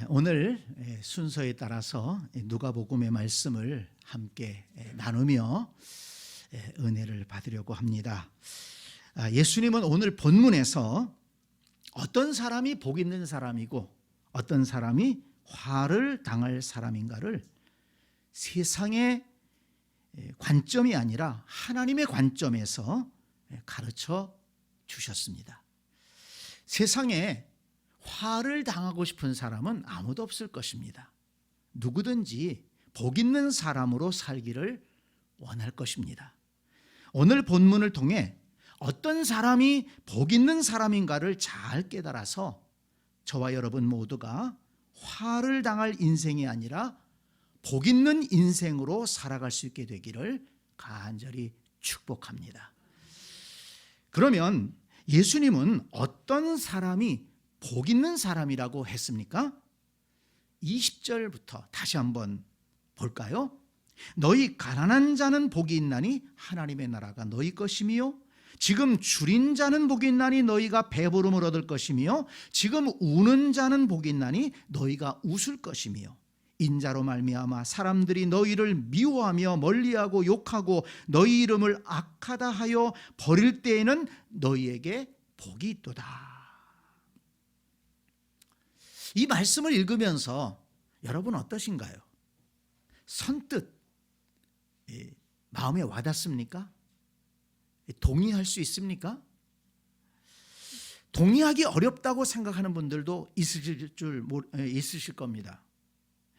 오늘 순서에 따라서 누가복음의 말씀을 함께 나누며 은혜를 받으려고 합니다. 예수님은 오늘 본문에서 어떤 사람이 복 있는 사람이고 어떤 사람이 화를 당할 사람인가를 세상의 관점이 아니라 하나님의 관점에서 가르쳐 주셨습니다. 세상에 화를 당하고 싶은 사람은 아무도 없을 것입니다. 누구든지 복 있는 사람으로 살기를 원할 것입니다. 오늘 본문을 통해 어떤 사람이 복 있는 사람인가를 잘 깨달아서 저와 여러분 모두가 화를 당할 인생이 아니라 복 있는 인생으로 살아갈 수 있게 되기를 간절히 축복합니다. 그러면 예수님은 어떤 사람이 복 있는 사람이라고 했습니까? 20절부터 다시 한번 볼까요? 너희 가난한 자는 복이 있나니 하나님의 나라가 너희 것이며 지금 줄인 자는 복이 있나니 너희가 배부름을 얻을 것이며 지금 우는 자는 복이 있나니 너희가 웃을 것이며 인자로 말미암아 사람들이 너희를 미워하며 멀리하고 욕하고 너희 이름을 악하다 하여 버릴 때에는 너희에게 복이 있도다. 이 말씀을 읽으면서 여러분 어떠신가요? 선뜻 마음에 와닿습니까? 동의할 수 있습니까? 동의하기 어렵다고 생각하는 분들도 있으실 겁니다.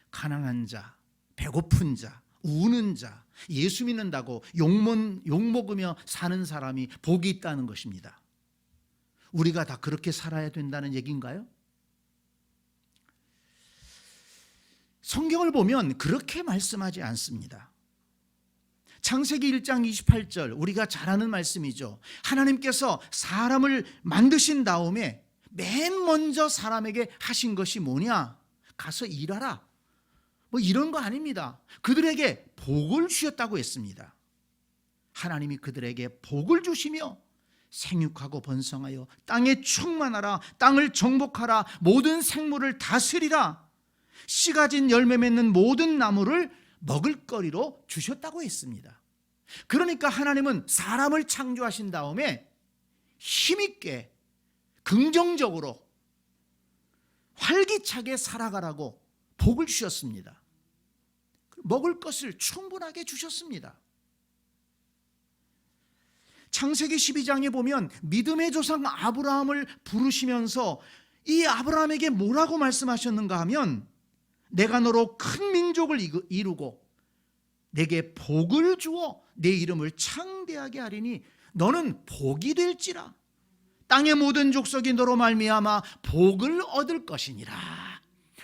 가난한 자, 배고픈 자, 우는 자, 예수 믿는다고 욕먹으며 사는 사람이 복이 있다는 것입니다. 우리가 다 그렇게 살아야 된다는 얘기인가요? 성경을 보면 그렇게 말씀하지 않습니다. 창세기 1장 28절 우리가 잘 아는 말씀이죠. 하나님께서 사람을 만드신 다음에 맨 먼저 사람에게 하신 것이 뭐냐? 가서 일하라. 뭐 이런 거 아닙니다. 그들에게 복을 주셨다고 했습니다. 하나님이 그들에게 복을 주시며 생육하고 번성하여 땅에 충만하라, 땅을 정복하라, 모든 생물을 다스리라, 씨가 진 열매 맺는 모든 나무를 먹을거리로 주셨다고 했습니다. 그러니까 하나님은 사람을 창조하신 다음에 힘있게 긍정적으로 활기차게 살아가라고 복을 주셨습니다. 먹을 것을 충분하게 주셨습니다. 창세기 12장에 보면 믿음의 조상 아브라함을 부르시면서 이 아브라함에게 뭐라고 말씀하셨는가 하면 내가 너로 큰 민족을 이루고 내게 복을 주어 내 이름을 창대하게 하리니 너는 복이 될지라 땅의 모든 족속이 너로 말미암아 복을 얻을 것이니라.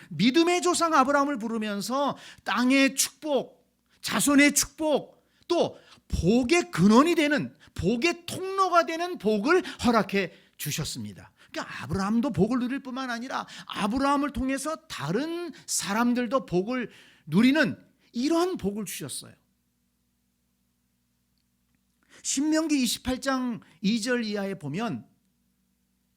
믿음의 조상 아브라함을 부르면서 땅의 축복, 자손의 축복, 또 복의 근원이 되는, 복의 통로가 되는 복을 허락해 주셨습니다. 그러니까 아브라함도 복을 누릴 뿐만 아니라 아브라함을 통해서 다른 사람들도 복을 누리는 이러한 복을 주셨어요. 신명기 28장 2절 이하에 보면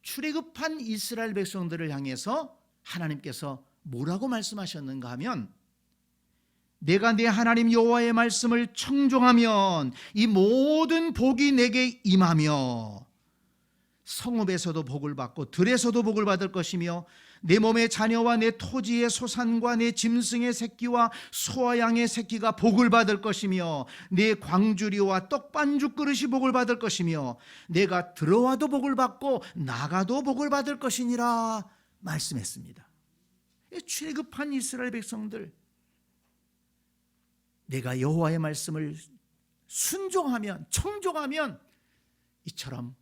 출애굽한 이스라엘 백성들을 향해서 하나님께서 뭐라고 말씀하셨는가 하면 내가 내 하나님 여호와의 말씀을 청종하면 이 모든 복이 내게 임하며 성읍에서도 복을 받고 들에서도 복을 받을 것이며 내 몸의 자녀와 내 토지의 소산과 내 짐승의 새끼와 소와 양의 새끼가 복을 받을 것이며 내 광주리와 떡반죽 그릇이 복을 받을 것이며 내가 들어와도 복을 받고 나가도 복을 받을 것이니라 말씀했습니다. 출애굽한 이스라엘 백성들, 내가 여호와의 말씀을 순종하면, 청종하면 이처럼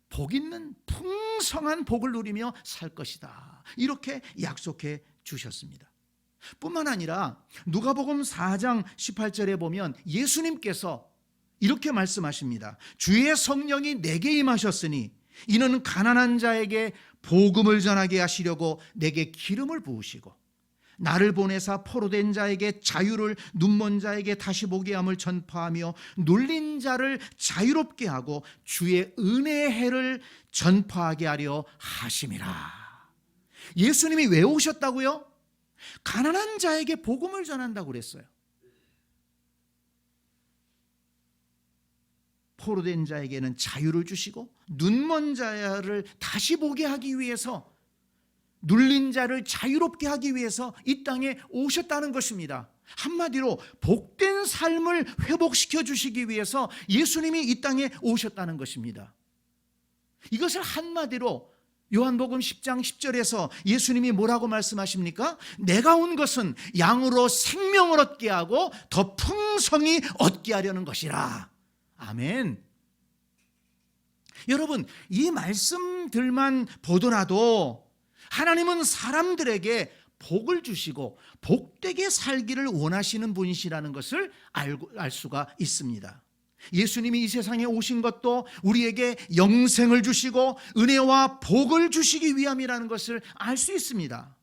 복 있는 풍성한 복을 누리며 살 것이다. 이렇게 약속해 주셨습니다. 뿐만 아니라 누가복음 4장 18절에 보면 예수님께서 이렇게 말씀하십니다. 주의 성령이 내게 임하셨으니 이는 가난한 자에게 복음을 전하게 하시려고 내게 기름을 부으시고 나를 보내사 포로된 자에게 자유를, 눈먼 자에게 다시 보게 함을 전파하며 눌린 자를 자유롭게 하고 주의 은혜의 해를 전파하게 하려 하심이라. 예수님이 왜 오셨다고요? 가난한 자에게 복음을 전한다고 그랬어요. 포로된 자에게는 자유를 주시고 눈먼 자를 다시 보게 하기 위해서, 눌린 자를 자유롭게 하기 위해서 이 땅에 오셨다는 것입니다. 한마디로 복된 삶을 회복시켜 주시기 위해서 예수님이 이 땅에 오셨다는 것입니다. 이것을 한마디로 요한복음 10장 10절에서 예수님이 뭐라고 말씀하십니까? 내가 온 것은 양으로 생명을 얻게 하고 더 풍성히 얻게 하려는 것이라. 아멘. 여러분, 이 말씀들만 보더라도 하나님은 사람들에게 복을 주시고 복되게 살기를 원하시는 분이시라는 것을 알 수가 있습니다. 예수님이 이 세상에 오신 것도 우리에게 영생을 주시고 은혜와 복을 주시기 위함이라는 것을 알 수 있습니다.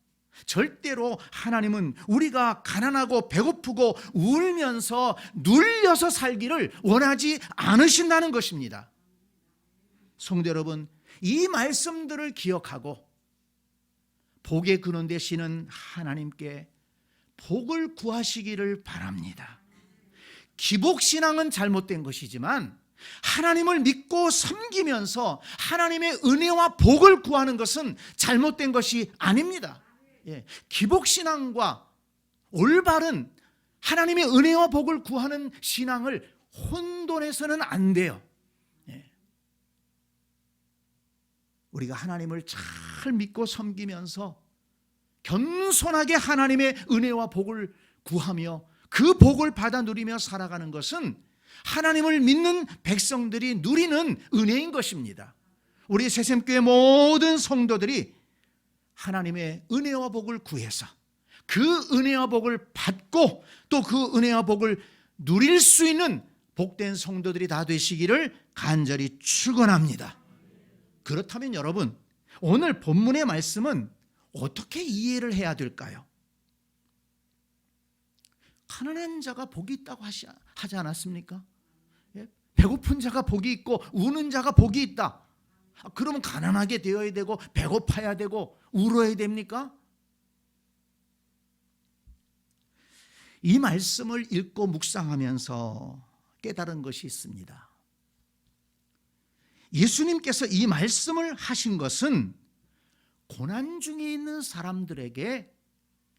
절대로 하나님은 우리가 가난하고 배고프고 울면서 눌려서 살기를 원하지 않으신다는 것입니다. 성도 여러분, 이 말씀들을 기억하고 복의 근원 되시는 하나님께 복을 구하시기를 바랍니다. 기복신앙은 잘못된 것이지만 하나님을 믿고 섬기면서 하나님의 은혜와 복을 구하는 것은 잘못된 것이 아닙니다. 기복신앙과 올바른 하나님의 은혜와 복을 구하는 신앙을 혼돈해서는 안 돼요. 우리가 하나님을 잘 믿고 섬기면서 겸손하게 하나님의 은혜와 복을 구하며 그 복을 받아 누리며 살아가는 것은 하나님을 믿는 백성들이 누리는 은혜인 것입니다. 우리 새샘교회 모든 성도들이 하나님의 은혜와 복을 구해서 그 은혜와 복을 받고 또 그 은혜와 복을 누릴 수 있는 복된 성도들이 다 되시기를 간절히 축원합니다. 그렇다면 여러분, 오늘 본문의 말씀은 어떻게 이해를 해야 될까요? 가난한 자가 복이 있다고 하지 않았습니까? 배고픈 자가 복이 있고 우는 자가 복이 있다. 그러면 가난하게 되어야 되고 배고파야 되고 울어야 됩니까? 이 말씀을 읽고 묵상하면서 깨달은 것이 있습니다. 예수님께서 이 말씀을 하신 것은 고난 중에 있는 사람들에게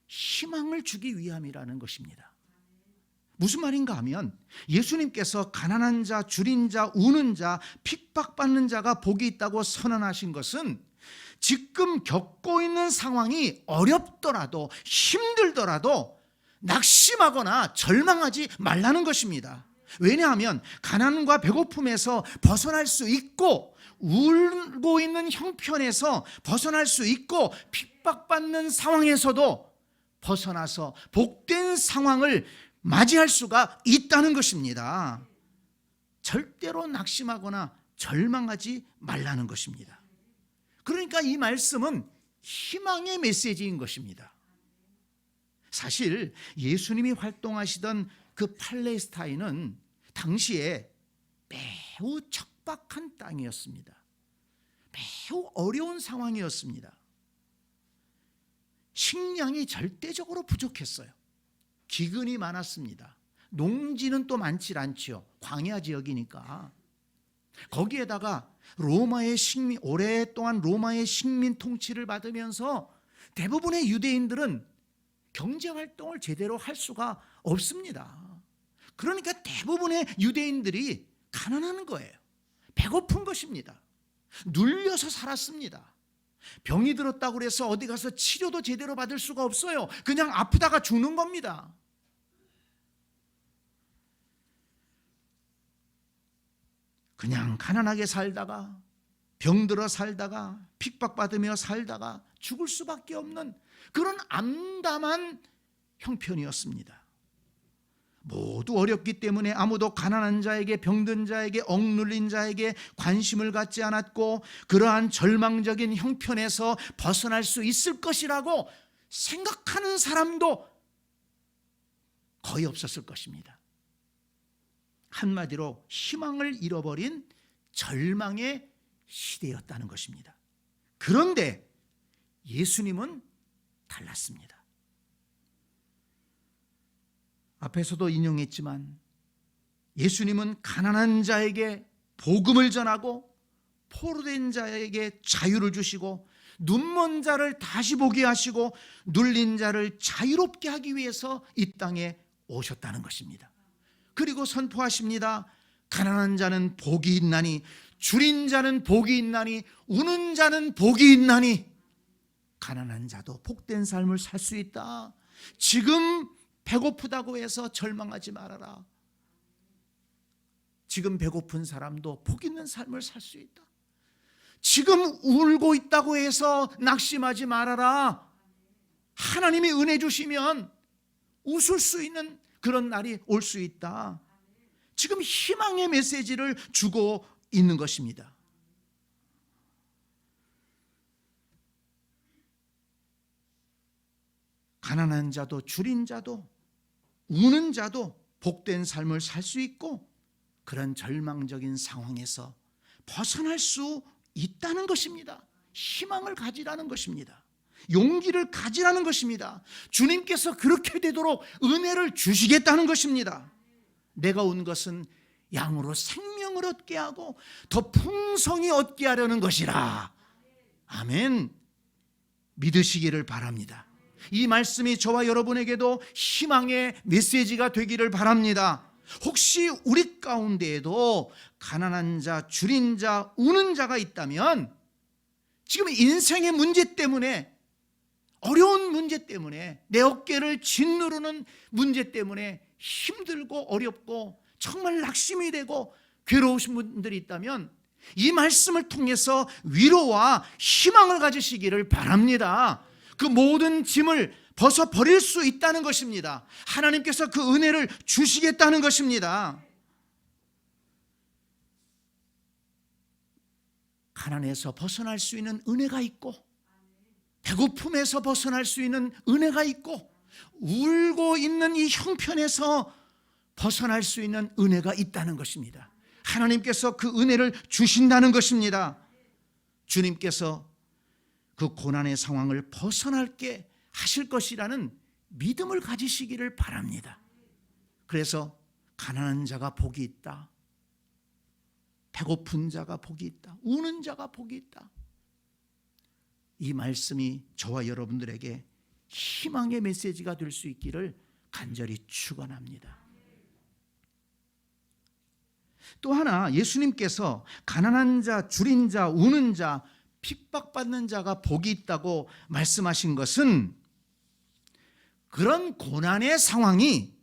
희망을 주기 위함이라는 것입니다. 무슨 말인가 하면 예수님께서 가난한 자, 줄인 자, 우는 자, 핍박받는 자가 복이 있다고 선언하신 것은 지금 겪고 있는 상황이 어렵더라도 힘들더라도 낙심하거나 절망하지 말라는 것입니다. 왜냐하면 가난과 배고픔에서 벗어날 수 있고 울고 있는 형편에서 벗어날 수 있고 핍박받는 상황에서도 벗어나서 복된 상황을 맞이할 수가 있다는 것입니다. 절대로 낙심하거나 절망하지 말라는 것입니다. 그러니까 이 말씀은 희망의 메시지인 것입니다. 사실 예수님이 활동하시던 그 팔레스타인은 당시에 매우 척박한 땅이었습니다. 매우 어려운 상황이었습니다. 식량이 절대적으로 부족했어요. 기근이 많았습니다. 농지는 또 많지 않지요. 광야 지역이니까. 거기에다가 오랫동안 로마의 식민 통치를 받으면서 대부분의 유대인들은 경제활동을 제대로 할 수가 없습니다. 그러니까 대부분의 유대인들이 가난한 거예요. 배고픈 것입니다. 눌려서 살았습니다. 병이 들었다고 해서 어디 가서 치료도 제대로 받을 수가 없어요. 그냥 아프다가 죽는 겁니다. 그냥 가난하게 살다가 병들어 살다가 핍박받으며 살다가 죽을 수밖에 없는 그런 암담한 형편이었습니다. 모두 어렵기 때문에 아무도 가난한 자에게, 병든 자에게, 억눌린 자에게 관심을 갖지 않았고 그러한 절망적인 형편에서 벗어날 수 있을 것이라고 생각하는 사람도 거의 없었을 것입니다. 한마디로 희망을 잃어버린 절망의 시대였다는 것입니다. 그런데 예수님은 달랐습니다. 앞에서도 인용했지만 예수님은 가난한 자에게 복음을 전하고 포로된 자에게 자유를 주시고 눈먼 자를 다시 보게 하시고 눌린 자를 자유롭게 하기 위해서 이 땅에 오셨다는 것입니다. 그리고 선포하십니다. 가난한 자는 복이 있나니, 줄인 자는 복이 있나니, 우는 자는 복이 있나니. 가난한 자도 복된 삶을 살 수 있다. 지금 배고프다고 해서 절망하지 말아라. 지금 배고픈 사람도 복 있는 삶을 살 수 있다. 지금 울고 있다고 해서 낙심하지 말아라. 하나님이 은혜 주시면 웃을 수 있는 그런 날이 올 수 있다. 지금 희망의 메시지를 주고 있는 것입니다. 가난한 자도 줄인 자도 우는 자도 복된 삶을 살 수 있고 그런 절망적인 상황에서 벗어날 수 있다는 것입니다. 희망을 가지라는 것입니다. 용기를 가지라는 것입니다. 주님께서 그렇게 되도록 은혜를 주시겠다는 것입니다. 내가 온 것은 양으로 생명을 얻게 하고 더 풍성히 얻게 하려는 것이라. 아멘. 믿으시기를 바랍니다. 이 말씀이 저와 여러분에게도 희망의 메시지가 되기를 바랍니다. 혹시 우리 가운데에도 가난한 자, 줄인 자, 우는 자가 있다면 지금 인생의 문제 때문에, 어려운 문제 때문에, 내 어깨를 짓누르는 문제 때문에 힘들고 어렵고 정말 낙심이 되고 괴로우신 분들이 있다면 이 말씀을 통해서 위로와 희망을 가지시기를 바랍니다. 그 모든 짐을 벗어버릴 수 있다는 것입니다. 하나님께서 그 은혜를 주시겠다는 것입니다. 가난에서 벗어날 수 있는 은혜가 있고 배고픔에서 벗어날 수 있는 은혜가 있고 울고 있는 이 형편에서 벗어날 수 있는 은혜가 있다는 것입니다. 하나님께서 그 은혜를 주신다는 것입니다. 주님께서 그 고난의 상황을 벗어날게 하실 것이라는 믿음을 가지시기를 바랍니다. 그래서 가난한 자가 복이 있다. 배고픈 자가 복이 있다. 우는 자가 복이 있다. 이 말씀이 저와 여러분들에게 희망의 메시지가 될 수 있기를 간절히 축원합니다. 또 하나, 예수님께서 가난한 자, 줄인 자, 우는 자, 핍박받는 자가 복이 있다고 말씀하신 것은 그런 고난의 상황이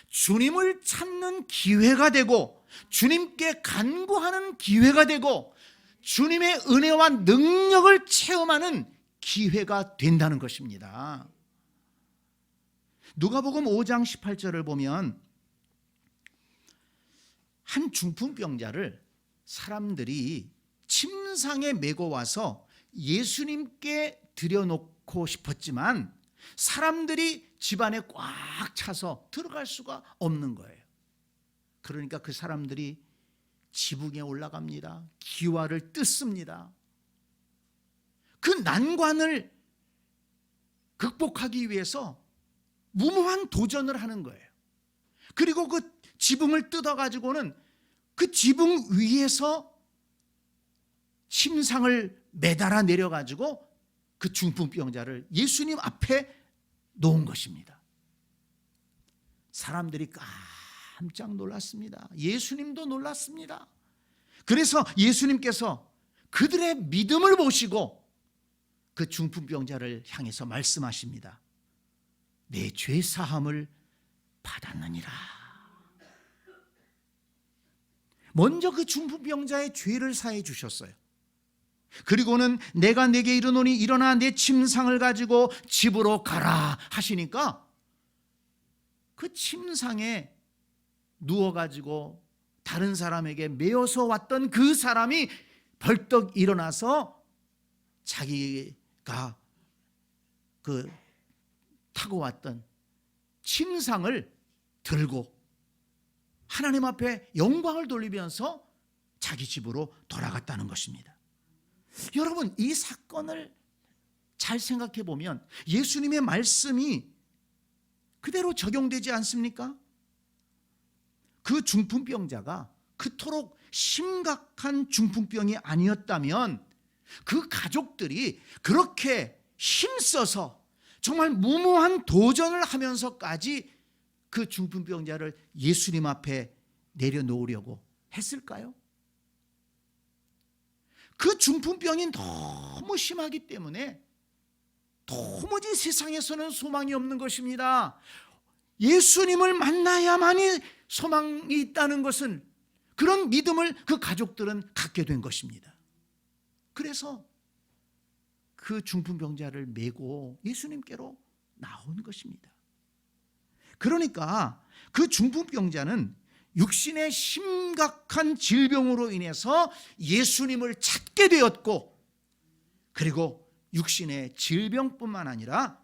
주님을 찾는 기회가 되고 주님께 간구하는 기회가 되고 주님의 은혜와 능력을 체험하는 기회가 된다는 것입니다. 누가복음 5장 18절을 보면 한 중풍병자를 사람들이 침상에 메고 와서 예수님께 드려놓고 싶었지만 사람들이 집안에 꽉 차서 들어갈 수가 없는 거예요. 그러니까 그 사람들이 지붕에 올라갑니다. 기와를 뜯습니다. 그 난관을 극복하기 위해서 무모한 도전을 하는 거예요. 그리고 그 지붕을 뜯어가지고는 그 지붕 위에서 침상을 매달아 내려가지고 그 중풍병자를 예수님 앞에 놓은 것입니다. 사람들이 깜짝 놀랐습니다. 예수님도 놀랐습니다. 그래서 예수님께서 그들의 믿음을 보시고 그 중풍병자를 향해서 말씀하십니다. 내 죄 사함을 받았느니라. 먼저 그 중풍병자의 죄를 사해 주셨어요. 그리고는 내가 내게 이르노니 일어나 내 침상을 가지고 집으로 가라 하시니까 그 침상에 누워가지고 다른 사람에게 메어서 왔던 그 사람이 벌떡 일어나서 자기가 그 타고 왔던 침상을 들고 하나님 앞에 영광을 돌리면서 자기 집으로 돌아갔다는 것입니다. 여러분, 이 사건을 잘 생각해 보면 예수님의 말씀이 그대로 적용되지 않습니까? 그 중풍병자가 그토록 심각한 중풍병이 아니었다면 그 가족들이 그렇게 힘써서 정말 무모한 도전을 하면서까지 그 중풍병자를 예수님 앞에 내려놓으려고 했을까요? 그 중풍병이 너무 심하기 때문에 도무지 세상에서는 소망이 없는 것입니다. 예수님을 만나야만이 소망이 있다는 것은, 그런 믿음을 그 가족들은 갖게 된 것입니다. 그래서 그 중풍병자를 메고 예수님께로 나온 것입니다. 그러니까 그 중풍병자는 육신의 심각한 질병으로 인해서 예수님을 찾게 되었고, 그리고 육신의 질병뿐만 아니라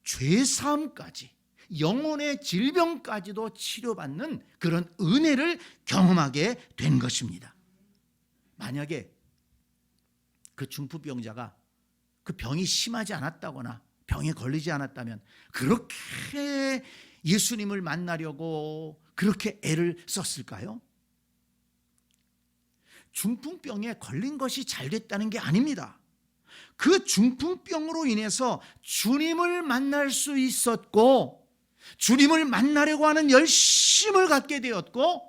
죄사함까지, 영혼의 질병까지도 치료받는 그런 은혜를 경험하게 된 것입니다. 만약에 그 중풍병자가 그 병이 심하지 않았다거나 병에 걸리지 않았다면 그렇게 예수님을 만나려고 그렇게 애를 썼을까요? 중풍병에 걸린 것이 잘 됐다는 게 아닙니다. 그 중풍병으로 인해서 주님을 만날 수 있었고, 주님을 만나려고 하는 열심을 갖게 되었고,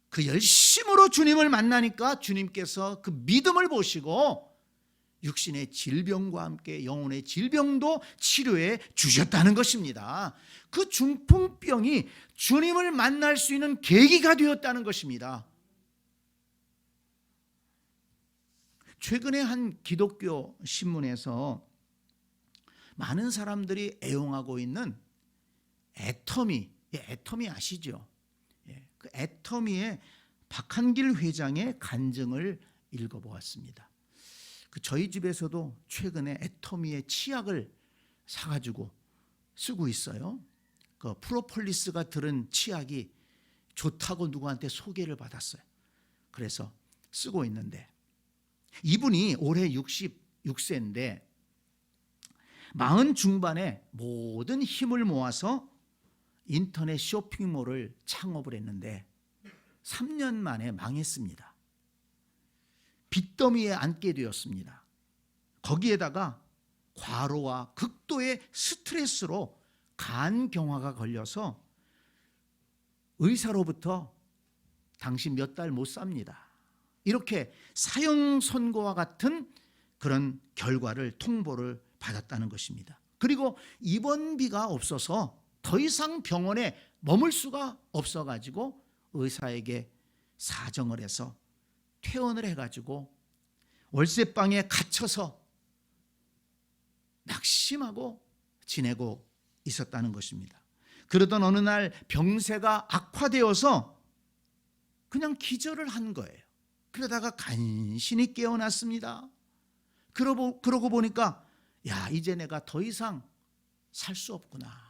그 열심으로 주님을 만나니까 주님께서 그 믿음을 보시고 육신의 질병과 함께 영혼의 질병도 치료해 주셨다는 것입니다. 그 중풍병이 주님을 만날 수 있는 계기가 되었다는 것입니다. 최근에 한 기독교 신문에서 많은 사람들이 애용하고 있는 애터미, 애터미 아시죠? 그 애터미의 박한길 회장의 간증을 읽어보았습니다. 저희 집에서도 최근에 애터미의 치약을 사가지고 쓰고 있어요. 그 프로폴리스가 들은 치약이 좋다고 누구한테 소개를 받았어요. 그래서 쓰고 있는데, 이분이 올해 66세인데 40 중반에 모든 힘을 모아서 인터넷 쇼핑몰을 창업을 했는데 3년 만에 망했습니다. 빚더미에 앉게 되었습니다. 거기에다가 과로와 극도의 스트레스로 간경화가 걸려서 의사로부터 당신 몇 달 못 삽니다, 이렇게 사형 선고와 같은 그런 결과를 통보를 받았다는 것입니다. 그리고 입원비가 없어서 더 이상 병원에 머물 수가 없어가지고 의사에게 사정을 해서 퇴원을 해가지고 월세방에 갇혀서 낙심하고 지내고 있었다는 것입니다. 그러던 어느 날 병세가 악화되어서 그냥 기절을 한 거예요. 그러다가 간신히 깨어났습니다. 그러고 보니까 야, 이제 내가 더 이상 살 수 없구나.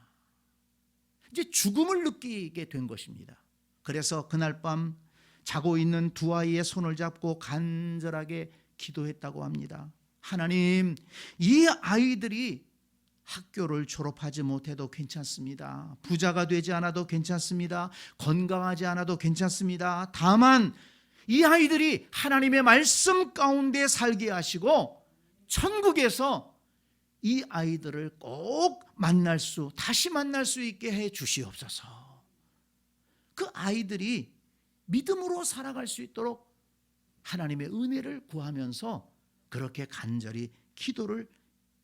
이제 죽음을 느끼게 된 것입니다. 그래서 그날 밤 자고 있는 두 아이의 손을 잡고 간절하게 기도했다고 합니다. 하나님, 이 아이들이 학교를 졸업하지 못해도 괜찮습니다. 부자가 되지 않아도 괜찮습니다. 건강하지 않아도 괜찮습니다. 다만 이 아이들이 하나님의 말씀 가운데 살게 하시고 천국에서 이 아이들을 꼭 다시 만날 수 있게 해 주시옵소서. 그 아이들이 믿음으로 살아갈 수 있도록 하나님의 은혜를 구하면서 그렇게 간절히 기도를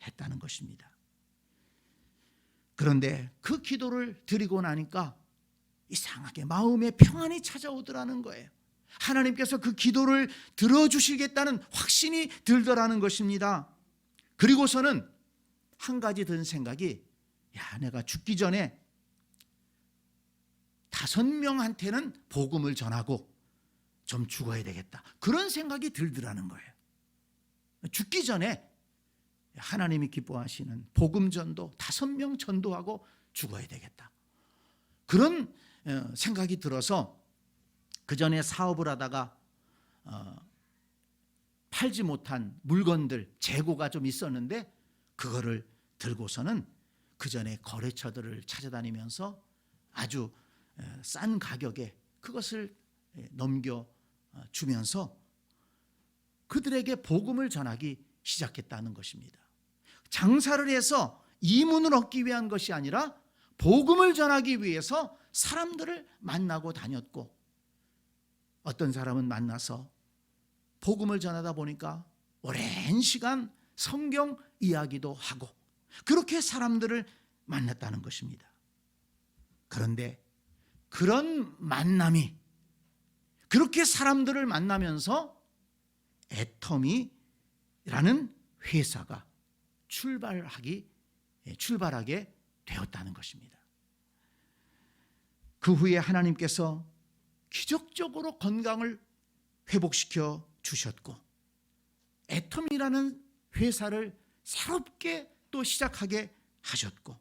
했다는 것입니다. 그런데 그 기도를 드리고 나니까 이상하게 마음에 평안이 찾아오더라는 거예요. 하나님께서 그 기도를 들어주시겠다는 확신이 들더라는 것입니다. 그리고서는 한 가지 든 생각이, 야, 내가 죽기 전에 5명한테는 복음을 전하고 좀 죽어야 되겠다, 그런 생각이 들더라는 거예요. 죽기 전에 하나님이 기뻐하시는 복음 전도 5명 전도하고 죽어야 되겠다, 그런 생각이 들어서 그 전에 사업을 하다가 팔지 못한 물건들, 재고가 좀 있었는데 그거를 들고서는 그 전에 거래처들을 찾아다니면서 아주 싼 가격에 그것을 넘겨주면서 그들에게 복음을 전하기 시작했다는 것입니다. 장사를 해서 이문을 얻기 위한 것이 아니라 복음을 전하기 위해서 사람들을 만나고 다녔고, 어떤 사람은 만나서 복음을 전하다 보니까 오랜 시간 성경 이야기도 하고 그렇게 사람들을 만났다는 것입니다. 그런데 그런 만남이, 그렇게 사람들을 만나면서 애터미라는 회사가 출발하게 되었다는 것입니다. 그 후에 하나님께서 기적적으로 건강을 회복시켜 주셨고, 애터미라는 회사를 새롭게 또 시작하게 하셨고,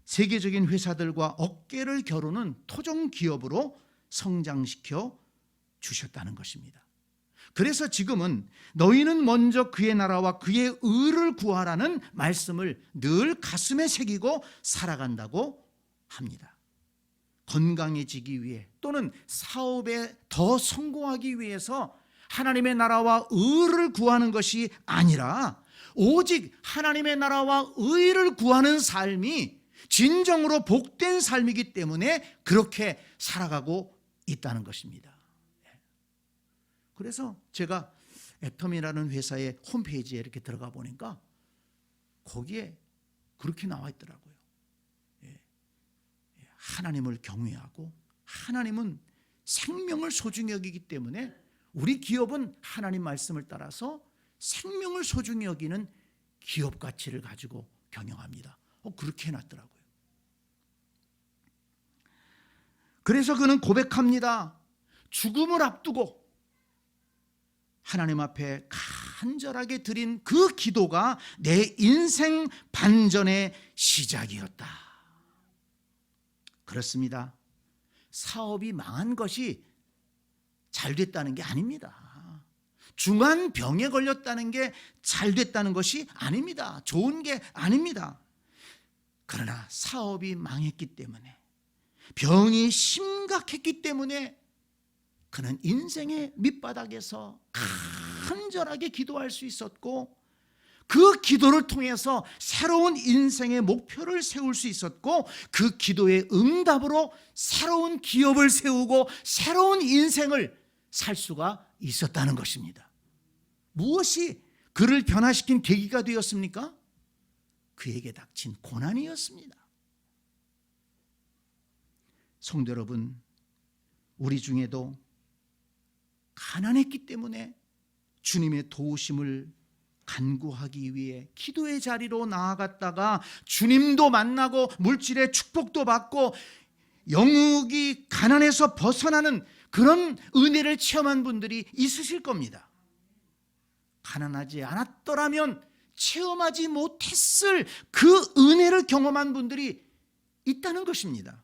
세계적인 회사들과 어깨를 겨루는 토종 기업으로 성장시켜 주셨다는 것입니다. 그래서 지금은 너희는 먼저 그의 나라와 그의 의를 구하라는 말씀을 늘 가슴에 새기고 살아간다고 합니다. 건강해지기 위해 또는 사업에 더 성공하기 위해서 하나님의 나라와 의를 구하는 것이 아니라 오직 하나님의 나라와 의를 구하는 삶이 진정으로 복된 삶이기 때문에 그렇게 살아가고 있다는 것입니다. 그래서 제가 애터미라는 회사의 홈페이지에 이렇게 들어가 보니까 거기에 그렇게 나와 있더라고요. 하나님을 경외하고 하나님은 생명을 소중히 여기기 때문에 우리 기업은 하나님 말씀을 따라서 생명을 소중히 여기는 기업 가치를 가지고 경영합니다. 그렇게 해놨더라고요. 그래서 그는 고백합니다. 죽음을 앞두고 하나님 앞에 간절하게 드린 그 기도가 내 인생 반전의 시작이었다. 그렇습니다. 사업이 망한 것이 잘 됐다는 게 아닙니다. 중한 병에 걸렸다는 게 잘 됐다는 것이 아닙니다. 좋은 게 아닙니다. 그러나 사업이 망했기 때문에, 병이 심각했기 때문에 그는 인생의 밑바닥에서 간절하게 기도할 수 있었고, 그 기도를 통해서 새로운 인생의 목표를 세울 수 있었고, 그 기도의 응답으로 새로운 기업을 세우고 새로운 인생을 살 수가 있었다는 것입니다. 무엇이 그를 변화시킨 계기가 되었습니까? 그에게 닥친 고난이었습니다. 성도 여러분, 우리 중에도 가난했기 때문에 주님의 도우심을 간구하기 위해 기도의 자리로 나아갔다가 주님도 만나고 물질의 축복도 받고 영육이 가난에서 벗어나는 그런 은혜를 체험한 분들이 있으실 겁니다. 가난하지 않았더라면 체험하지 못했을 그 은혜를 경험한 분들이 있다는 것입니다.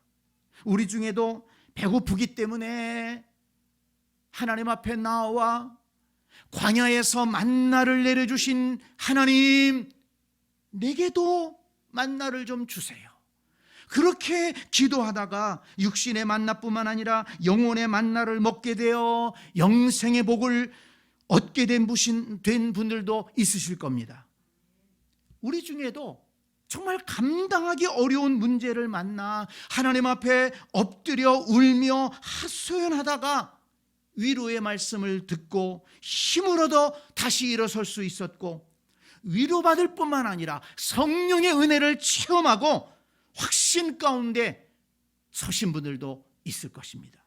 우리 중에도 배고프기 때문에 하나님 앞에 나와 광야에서 만나를 내려주신 하나님, 내게도 만나를 좀 주세요. 그렇게 기도하다가 육신의 만나뿐만 아니라 영혼의 만나를 먹게 되어 영생의 복을 얻게 된 분들도 있으실 겁니다. 우리 중에도 정말 감당하기 어려운 문제를 만나 하나님 앞에 엎드려 울며 하소연하다가 위로의 말씀을 듣고 힘을 얻어 다시 일어설 수 있었고, 위로받을 뿐만 아니라 성령의 은혜를 체험하고 확신 가운데 서신 분들도 있을 것입니다.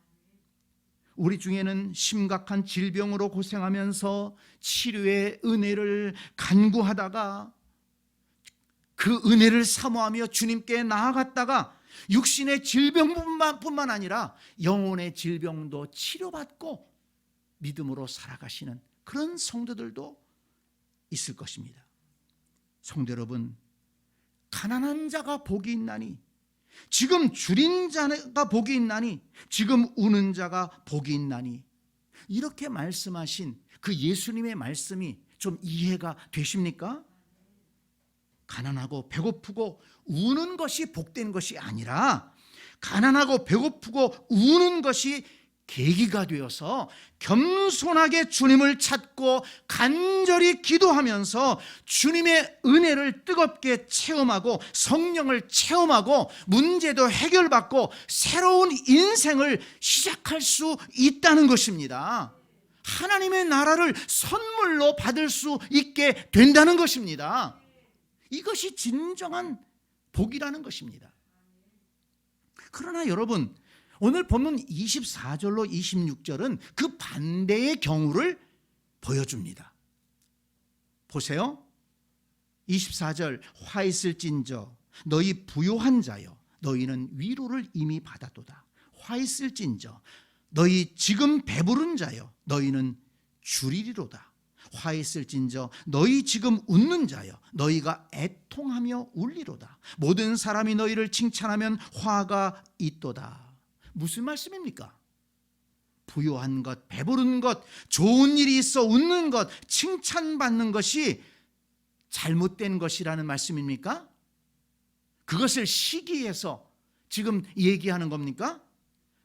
우리 중에는 심각한 질병으로 고생하면서 치료의 은혜를 간구하다가 그 은혜를 사모하며 주님께 나아갔다가 육신의 질병뿐만 아니라 영혼의 질병도 치료받고 믿음으로 살아가시는 그런 성도들도 있을 것입니다. 성도 여러분, 가난한 자가 복이 있나니, 지금 줄인 자가 복이 있나니, 지금 우는 자가 복이 있나니, 이렇게 말씀하신 그 예수님의 말씀이 좀 이해가 되십니까? 가난하고 배고프고 우는 것이 복된 것이 아니라 가난하고 배고프고 우는 것이 계기가 되어서 겸손하게 주님을 찾고 간절히 기도하면서 주님의 은혜를 뜨겁게 체험하고 성령을 체험하고 문제도 해결받고 새로운 인생을 시작할 수 있다는 것입니다. 하나님의 나라를 선물로 받을 수 있게 된다는 것입니다. 이것이 진정한 복이라는 것입니다. 그러나 여러분, 오늘 본문 24절로 26절은 그 반대의 경우를 보여줍니다. 보세요. 24절, 화 있을진저 너희 부요한 자여 너희는 위로를 이미 받았도다. 화 있을진저 너희 지금 배부른 자여 너희는 줄이리로다. 화 있을진저 너희 지금 웃는 자여 너희가 애통하며 울리로다. 모든 사람이 너희를 칭찬하면 화가 있도다. 무슨 말씀입니까? 부요한 것, 배부른 것, 좋은 일이 있어 웃는 것, 칭찬받는 것이 잘못된 것이라는 말씀입니까? 그것을 시기해서 지금 얘기하는 겁니까?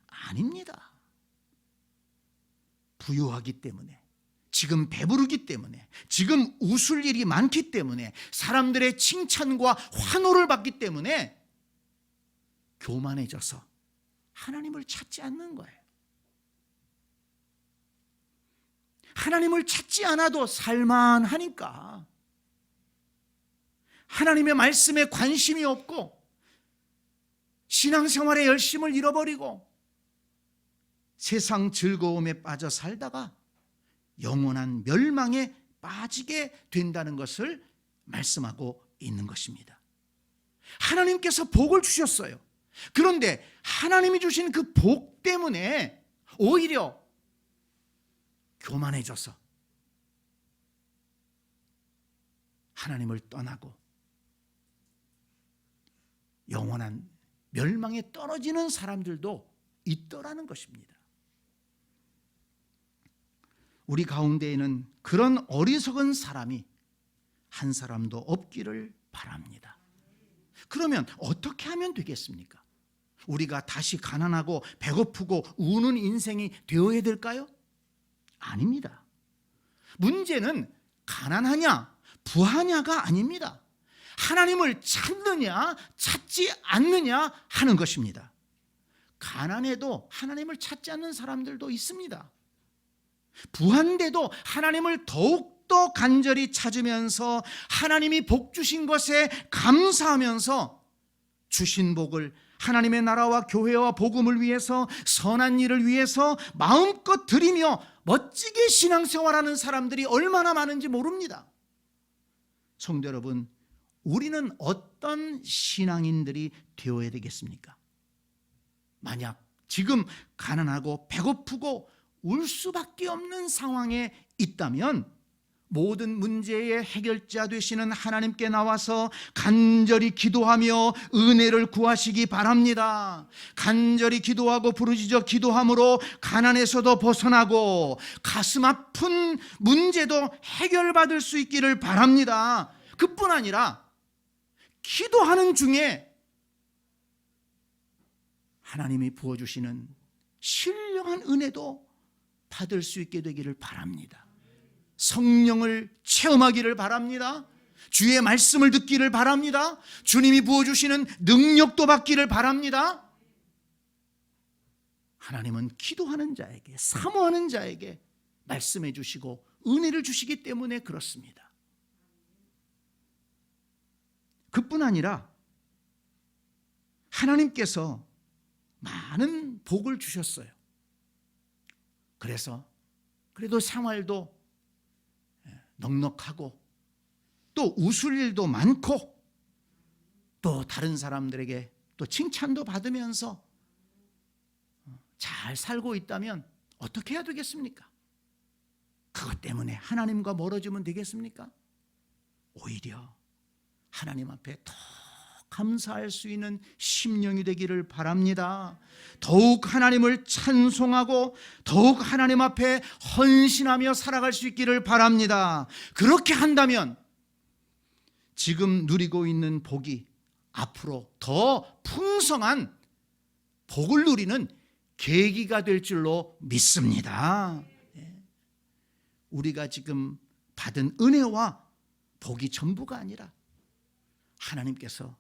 아닙니다. 부요하기 때문에, 지금 배부르기 때문에, 지금 웃을 일이 많기 때문에, 사람들의 칭찬과 환호를 받기 때문에 교만해져서 하나님을 찾지 않는 거예요. 하나님을 찾지 않아도 살만하니까, 하나님의 말씀에 관심이 없고 신앙생활의 열심을 잃어버리고 세상 즐거움에 빠져 살다가 영원한 멸망에 빠지게 된다는 것을 말씀하고 있는 것입니다. 하나님께서 복을 주셨어요. 그런데 하나님이 주신 그 복 때문에 오히려 교만해져서 하나님을 떠나고 영원한 멸망에 떨어지는 사람들도 있더라는 것입니다. 우리 가운데에는 그런 어리석은 사람이 한 사람도 없기를 바랍니다. 그러면 어떻게 하면 되겠습니까? 우리가 다시 가난하고 배고프고 우는 인생이 되어야 될까요? 아닙니다. 문제는 가난하냐 부하냐가 아닙니다. 하나님을 찾느냐 찾지 않느냐 하는 것입니다. 가난해도 하나님을 찾지 않는 사람들도 있습니다. 부한데도 하나님을 더욱더 간절히 찾으면서 하나님이 복 주신 것에 감사하면서 주신 복을 하나님의 나라와 교회와 복음을 위해서 선한 일을 위해서 마음껏 드리며 멋지게 신앙생활하는 사람들이 얼마나 많은지 모릅니다. 성도 여러분, 우리는 어떤 신앙인들이 되어야 되겠습니까? 만약 지금 가난하고 배고프고 울 수밖에 없는 상황에 있다면 모든 문제의 해결자 되시는 하나님께 나와서 간절히 기도하며 은혜를 구하시기 바랍니다. 간절히 기도하고 부르짖어 기도함으로 가난에서도 벗어나고 가슴 아픈 문제도 해결받을 수 있기를 바랍니다. 그뿐 아니라 기도하는 중에 하나님이 부어주시는 신령한 은혜도 받을 수 있게 되기를 바랍니다. 성령을 체험하기를 바랍니다. 주의 말씀을 듣기를 바랍니다. 주님이 부어주시는 능력도 받기를 바랍니다. 하나님은 기도하는 자에게, 사모하는 자에게 말씀해 주시고 은혜를 주시기 때문에 그렇습니다. 그뿐 아니라 하나님께서 많은 복을 주셨어요. 그래도 생활도 넉넉하고 또 웃을 일도 많고 또 다른 사람들에게 또 칭찬도 받으면서 잘 살고 있다면 어떻게 해야 되겠습니까? 그것 때문에 하나님과 멀어지면 되겠습니까? 오히려 하나님 앞에 더 감사할 수 있는 심령이 되기를 바랍니다. 더욱 하나님을 찬송하고 더욱 하나님 앞에 헌신하며 살아갈 수 있기를 바랍니다. 그렇게 한다면 지금 누리고 있는 복이 앞으로 더 풍성한 복을 누리는 계기가 될 줄로 믿습니다. 우리가 지금 받은 은혜와 복이 전부가 아니라 하나님께서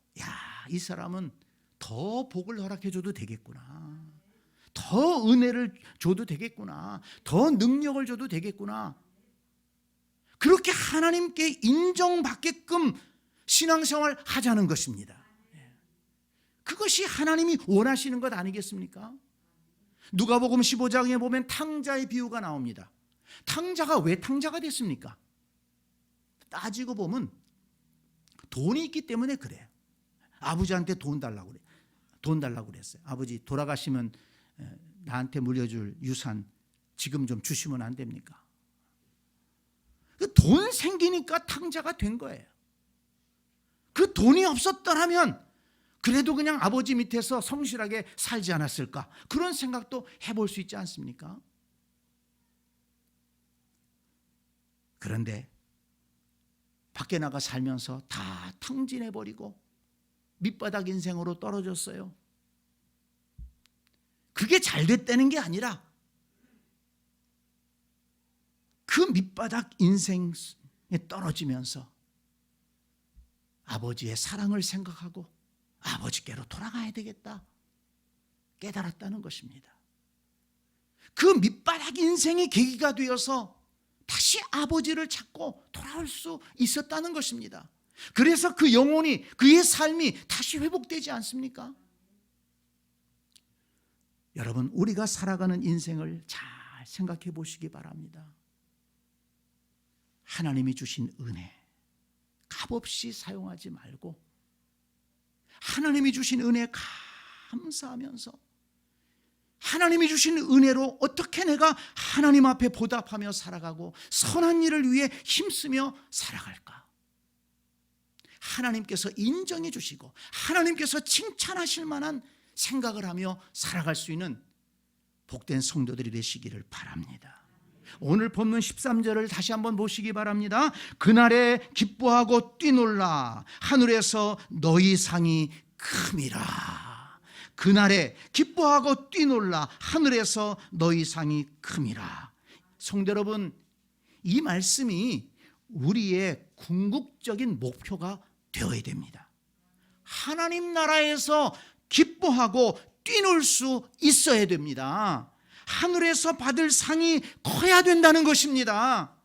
이 사람은 더 복을 허락해 줘도 되겠구나, 더 은혜를 줘도 되겠구나, 더 능력을 줘도 되겠구나, 그렇게 하나님께 인정받게끔 신앙생활 하자는 것입니다. 그것이 하나님이 원하시는 것 아니겠습니까? 누가복음 15장에 보면 탕자의 비유가 나옵니다. 탕자가 왜 탕자가 됐습니까? 따지고 보면 돈이 있기 때문에 그래요. 아버지한테 돈 달라고 그랬어요. 아버지 돌아가시면 나한테 물려줄 유산 지금 좀 주시면 안 됩니까? 돈 생기니까 탕자가 된 거예요. 그 돈이 없었더라면 그래도 그냥 아버지 밑에서 성실하게 살지 않았을까, 그런 생각도 해볼 수 있지 않습니까? 그런데 밖에 나가 살면서 다 탕진해버리고 밑바닥 인생으로 떨어졌어요. 그게 잘 됐다는 게 아니라 그 밑바닥 인생에 떨어지면서 아버지의 사랑을 생각하고 아버지께로 돌아가야 되겠다 깨달았다는 것입니다. 그 밑바닥 인생이 계기가 되어서 다시 아버지를 찾고 돌아올 수 있었다는 것입니다. 그래서 그 영혼이, 그의 삶이 다시 회복되지 않습니까? 여러분, 우리가 살아가는 인생을 잘 생각해 보시기 바랍니다. 하나님이 주신 은혜 값없이 사용하지 말고 하나님이 주신 은혜 감사하면서 하나님이 주신 은혜로 어떻게 내가 하나님 앞에 보답하며 살아가고 선한 일을 위해 힘쓰며 살아갈까? 하나님께서 인정해 주시고 하나님께서 칭찬하실 만한 생각을 하며 살아갈 수 있는 복된 성도들이 되시기를 바랍니다. 오늘 본문 13절을 다시 한번 보시기 바랍니다. 그날에 기뻐하고 뛰놀라 하늘에서 너희 상이 큼이라. 그날에 기뻐하고 뛰놀라 하늘에서 너희 상이 큼이라. 성도 여러분, 이 말씀이 우리의 궁극적인 목표가 되어야 됩니다. 하나님 나라에서 기뻐하고 뛰놀 수 있어야 됩니다. 하늘에서 받을 상이 커야 된다는 것입니다.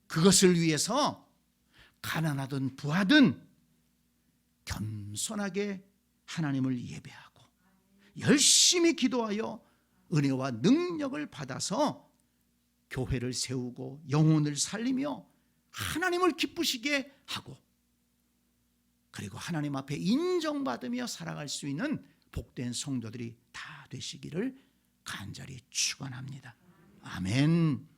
그것을 위해서 가난하든 부하든 겸손하게 하나님을 예배하고 열심히 기도하여 은혜와 능력을 받아서 교회를 세우고 영혼을 살리며 하나님을 기쁘시게 하고 그리고 하나님 앞에 인정받으며 살아갈 수 있는 복된 성도들이 다 되시기를 간절히 축원합니다. 아멘.